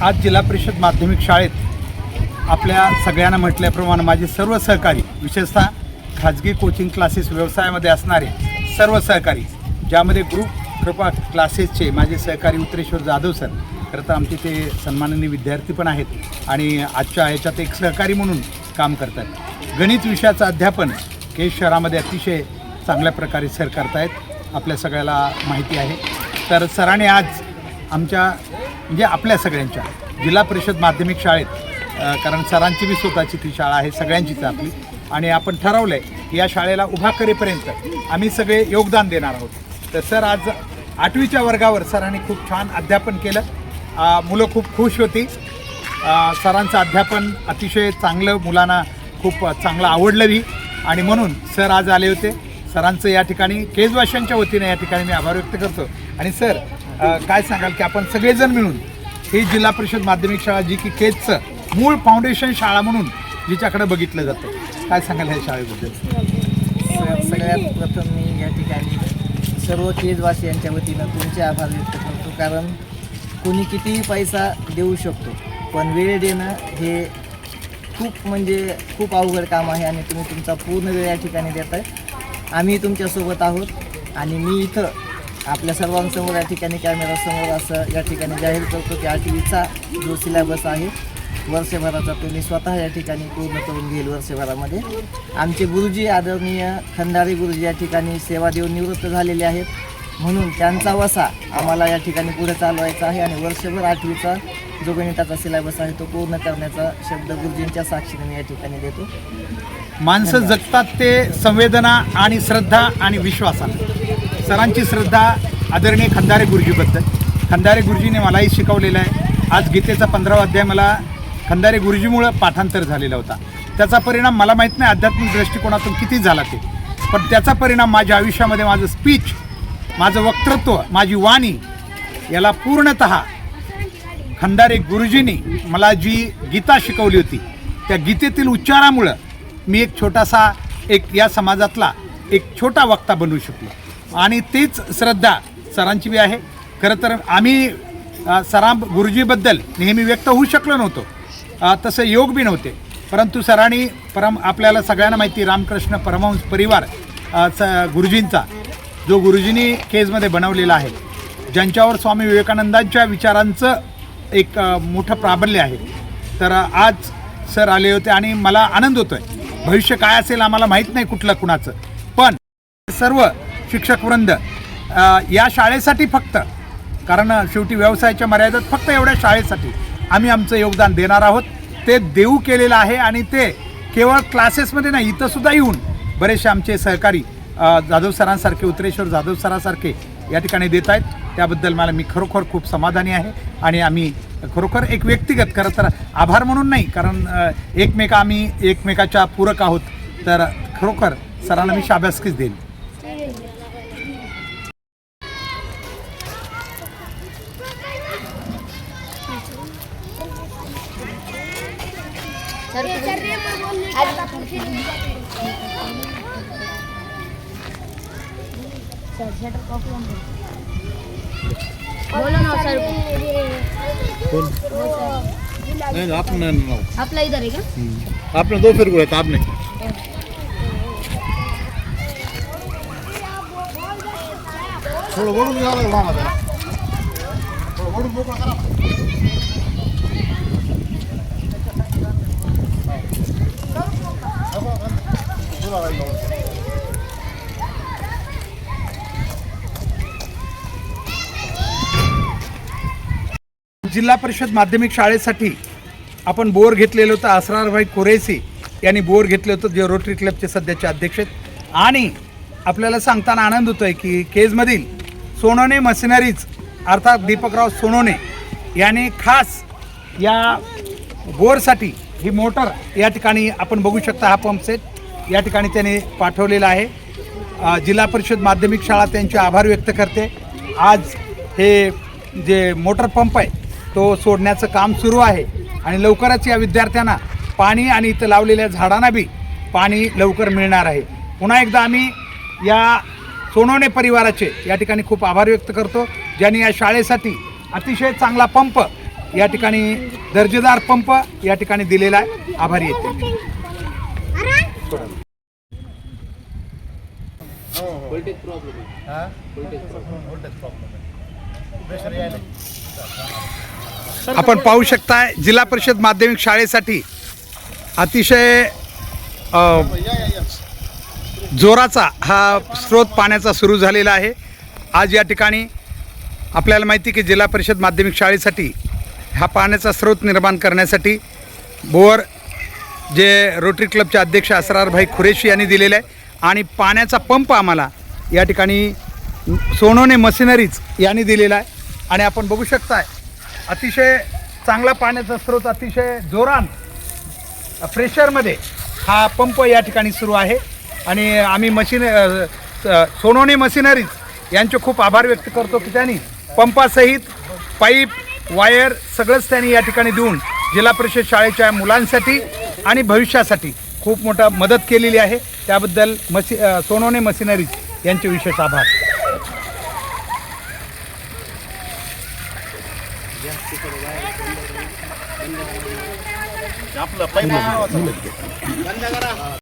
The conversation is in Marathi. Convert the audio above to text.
आज जिल्हा परिषद माध्यमिक शाळेत आपल्या सगळ्यांना म्हटल्याप्रमाणे माझे सर्व सहकारी, विशेषतः खाजगी कोचिंग क्लासेस व्यवसायामध्ये असणारे सर्व सहकारी, ज्यामध्ये ग्रुप कृपा क्लासेसचे माझे सहकारी उत्तरेश्वर जाधव सर, खरं तर आमचे ते सन्माननीय विद्यार्थी पण आहेत आणि आजच्या ह्याच्यात एक सहकारी म्हणून काम करतात. गणित विषयाचं अध्यापन केज शहरामध्ये अतिशय चांगल्या प्रकारे सर करतायत, आपल्या सगळ्याला माहिती आहे. तर सरांनी आज आमच्या म्हणजे आपल्या सगळ्यांच्या जिल्हा परिषद माध्यमिक शाळेत, कारण सरांची बी स्वतःची ती शाळा आहे, सगळ्यांचीच आपली, आणि आपण ठरवलं आहे की या शाळेला उभा करेपर्यंत आम्ही सगळे योगदान देणार आहोत. तर सर आज 8वीच्या वर्गावर सरांनी खूप छान अध्यापन केलं, मुलं खूप खुश होती. सरांचं अध्यापन अतिशय चांगलं, मुलांना खूप चांगलं आवडलंही, आणि म्हणून सर आज आले होते. सरांचं या ठिकाणी केजवाशांच्या वतीने या ठिकाणी मी आभार व्यक्त करतो. आणि सर काय सांगाल की आपण सगळेजण मिळून ही जिल्हा परिषद माध्यमिक शाळा, जी की केजचं मूळ फाउंडेशन शाळा म्हणून जिच्याकडे बघितलं जातं, काय सांगाल ह्या शाळेबद्दल? सगळ्यात प्रथम मी या ठिकाणी सर्व केजवासियांच्या वतीनं तुमचे आभार व्यक्त करतो. कारण कोणी कितीही पैसा देऊ शकतो, पण वेळ देणं हे खूप अवघड काम आहे आणि तुम्ही तुमचा पूर्ण वेळ या ठिकाणी देत आहे. आम्ही तुमच्यासोबत आहोत. आणि मी इथं आपल्या सर्वांसमोर या ठिकाणी कॅमेरासमोर असं या ठिकाणी जाहीर करतो की 8वीचा जो सिलेबस आहे वर्षभराचा, तो मी स्वतः या ठिकाणी पूर्ण करून घेईल वर्षभरामध्ये. आमचे गुरुजी आदरणीय खंदारे गुरुजी या ठिकाणी सेवा देऊन निवृत्त झालेले आहेत, म्हणून त्यांचा वसा आम्हाला या ठिकाणी पुढे चालवायचा आहे आणि वर्षभर 8वीचा जो गणिताचा सिलेबस आहे तो पूर्ण करण्याचा शब्द गुरुजींच्या साक्षीने मी या ठिकाणी देतो. माणसं जगतात ते संवेदना आणि श्रद्धा आणि विश्वासानं. सरांची श्रद्धा आदरणीय खंदारे गुरुजीबद्दल. खंदारे गुरुजीने मलाही शिकवलेलं आहे. आज गीतेचा 15वा अध्याय मला खंदारे गुरुजीमुळं पाठांतर झालेला होता. त्याचा परिणाम मला माहीत नाही आध्यात्मिक दृष्टिकोनातून किती झाला ते, पण त्याचा परिणाम माझ्या आयुष्यामध्ये, माझं स्पीच, माझं वक्तृत्व, माझी वाणी याला पूर्णतः खंदारे गुरुजींनी मला जी गीता शिकवली होती, त्या गीतेतील उच्चारामुळं मी एक छोटासा, या समाजातला एक छोटा वक्ता बनवू शकलो. आणि तीच श्रद्धा सरांची बी आहे. खरं तर आम्ही गुरुजीबद्दल नेहमी व्यक्त होऊ शकलो नव्हतो, तसं योग बी नव्हते, परंतु सरांनी आपल्याला सगळ्यांना माहिती, रामकृष्ण परमहंस परिवार गुरुजींचा जो गुरुजींनी केजमध्ये बनवलेला आहे, ज्यांच्यावर स्वामी विवेकानंदांच्या विचारांचं एक मोठं प्राबल्य आहे. तर आज सर आले होते आणि मला आनंद होतो आहे. भविष्य काय असेल आम्हाला माहीत नाही कुठलं कुणाचं, पण सर्व शिक्षकवृंद या शाळेसाठी, फक्त कारण शेवटी व्यवसायाच्या मर्यादेत फक्त एवढ्या शाळेसाठी आम्ही आमचं योगदान देणार आहोत. ते देऊ केलेलं आहे आणि ते केवळ क्लासेसमध्ये नाही, इथंसुद्धा येऊन बरेचसे आमचे सहकारी जाधव सरांसारखे, उत्तरेश्वर जाधव सरांसारखे या ठिकाणी देत आहेत. त्याबद्दल मी खरोखर खूप समाधानी आहे. आणि आम्ही खरोखर एक व्यक्तिगत, खरं तर आभार म्हणून नाही, कारण आम्ही एकमेकाच्या पूरक आहोत. तर खरोखर सरांना मी शाबासकीच देईन. बोलो ना सर. नहीं आपने आपला इधर है क्या? आपने 2 फिर बोला था आपने. थोड़ा वोडून घ्यावं लागलं आम्हाला. थोडं वोडून मोकळं करा. जिल्हा परिषद माध्यमिक शाळेसाठी आपण बोर घेतलेलं होतं. असरारभाई कुरेशी यांनी बोर घेतलं होतं, जे रोटरी क्लबचे सध्याचे अध्यक्ष आहेत. आणि आपल्याला सांगताना आनंद होतो आहे की केजमधील सोनोने मशिनरीज अर्थात दीपकराव सोनोने याने खास या बोरसाठी ही मोटर या ठिकाणी आपण बघू शकता, हा पंप सेट या ठिकाणी त्याने पाठवलेला आहे. जिल्हा परिषद माध्यमिक शाळा त्यांचे आभार व्यक्त करते. आज हे जे मोटर पंप आहे तो सोडण्याचं काम सुरू आहे आणि लवकरच या विद्यार्थ्यांना पाणी आणि इथं लावलेल्या झाडांना बी पाणी लवकर मिळणार आहे. पुन्हा एकदा आम्ही या सोनोने परिवाराचे या ठिकाणी खूप आभार व्यक्त करतो, ज्यांनी या शाळेसाठी अतिशय चांगला पंप या ठिकाणी दर्जेदार पंप या ठिकाणी दिलेला आहे. आभारी येते. आपण पाहू शकताय जिल्हा परिषद माध्यमिक शाळेसाठी अतिशय जोराचा हा स्रोत पाण्याचा सुरू झालेला आहे. आज या ठिकाणी आपल्याला माहिती की जिल्हा परिषद माध्यमिक शाळेसाठी हा पाण्याचा स्रोत निर्माण करण्यासाठी बोअर जे रोटरी क्लबचे अध्यक्ष असरारभाई खुरेशी यांनी दिलेले आहे आणि पाण्याचा पंप आम्हाला या ठिकाणी सोनोने मशिनरीज यांनी दिलेला आहे. आणि आपण बघू शकताय अतिशय चांगला पाण्याचा स्रोत अतिशय जोरात प्रेशरमध्ये हा पंप या ठिकाणी सुरू आहे. आणि आम्ही सोनोने मशिनरीज यांचे खूप आभार व्यक्त करतो की त्यांनी पंपासहित पाईप वायर सगळंच त्यांनी या ठिकाणी देऊन जिल्हा परिषद शाळेच्या मुलांसाठी आणि भविष्यासाठी खूप मोठा मदत केलेली आहे. त्याबद्दल सोनोने मशिनरीज यांचे विशेष आभार. आपलं